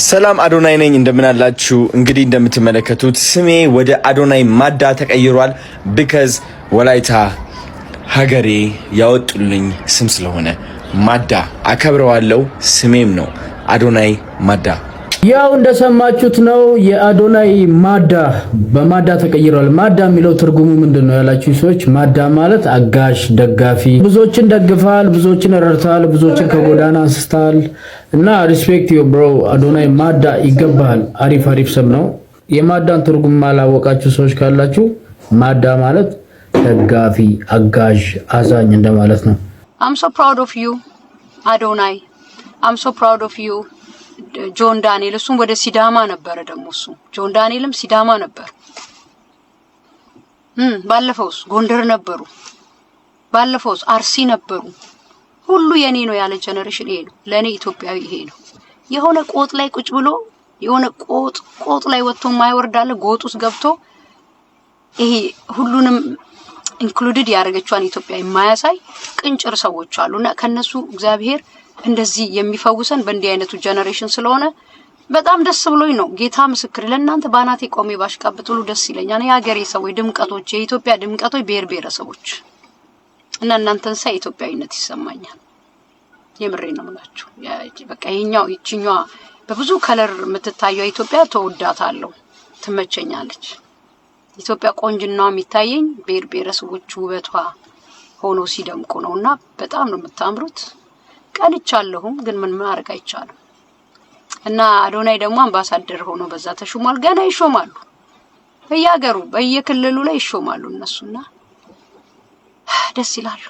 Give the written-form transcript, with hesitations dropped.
ሰላም አዶናይ ነኝ። እንደምን አላችሁ? እንግዲህ እንደምትመለከቱት ስሜ ወደ አዶናይ ማዳ ተቀይሯል። ቢካዝ ወላይታ ሀገሬ ያወጡልኝ ስም ስለሆነ ማዳ አከብረዋለሁ። ስሜም ነው አዶናይ ማዳ። ያው እንደሰማችሁት ነው የአዶናይ ማዳ በማዳ ተቀይሯል። ማዳ የሚለው ትርጉሙ ምንድነው ያላችሁ ሰዎች፣ ማዳ ማለት አጋሽ፣ ደጋፊ፣ ብዙዎችን ደግፋል፣ ብዙዎችን ረድታል፣ ብዙዎችን ከጎዳና አንስታል እና ሪስፔክት ዩ ብሮ አዶናይ ማዳ ይገባል። አሪፍ ስም ነው። የማዳን ትርጉም ማላወቃችሁ ሰዎች ካላችሁ ማዳ ማለት ደጋፊ፣ አጋዥ፣ አዛኝ እንደማለት ነው። I'm so proud of you አዶናይ። I'm so proud of you ጆን ዳንኤል። እሱም ወደ ሲዳማ ነበር ደግሞ እሱ ጆን ዳንኤልም ሲዳማ ነበር። ባለፈውስ ጎንደር ነበሩ፣ ባለፈውስ አርሲ ነበሩ። ሁሉ የኔ ነው ያለ ጀነሬሽን ይሄ ነው። ለኔ ኢትዮጵያዊ ይሄ ነው። የሆነ ቆጥ ላይ ቁጭ ብሎ የሆነ ቆጥ ላይ ወጥቶ ማይወርዳለ ጎጥ ውስጥ ገብቶ ይሄ ሁሉንም ኢንክሉዲድ ያደረገችዋን ኢትዮጵያ የማያሳይ ቅንጭር ሰዎች አሉና ከነሱ እግዚአብሔር እንደዚህ የሚፈውሰን በእንዲህ አይነቱ ጀነሬሽን ስለሆነ በጣም ደስ ብሎኝ ነው። ጌታ ምስክር ለእናንተ ባናቴ ቆሜ ባሽቃብጥሉ ደስ ይለኛል። የሀገሬ ሰዎች ድምቀቶች፣ የኢትዮጵያ ድምቀቶች፣ ብሔረሰቦች እና እናንተን ሳይ ኢትዮጵያዊነት ይሰማኛል። የምሬ ነው የምላችሁ። በቃ ይችኛዋ በብዙ ከለር የምትታየው ኢትዮጵያ ተወዳታለሁ፣ ትመቸኛለች። ኢትዮጵያ ቆንጅናው የሚታየኝ ብሔረሰቦች ውበቷ ሆኖ ሲደምቁ ነውና በጣም ነው የምታምሩት። ቀንቻለሁም ግን ምን ማድረግ አይቻልም። እና አዶናይ ደግሞ አምባሳደር ሆኖ በዛ ተሹሟል። ገና ይሾማሉ፣ በየሀገሩ በየክልሉ ላይ ይሾማሉ እነሱና ደስ ይላሉ።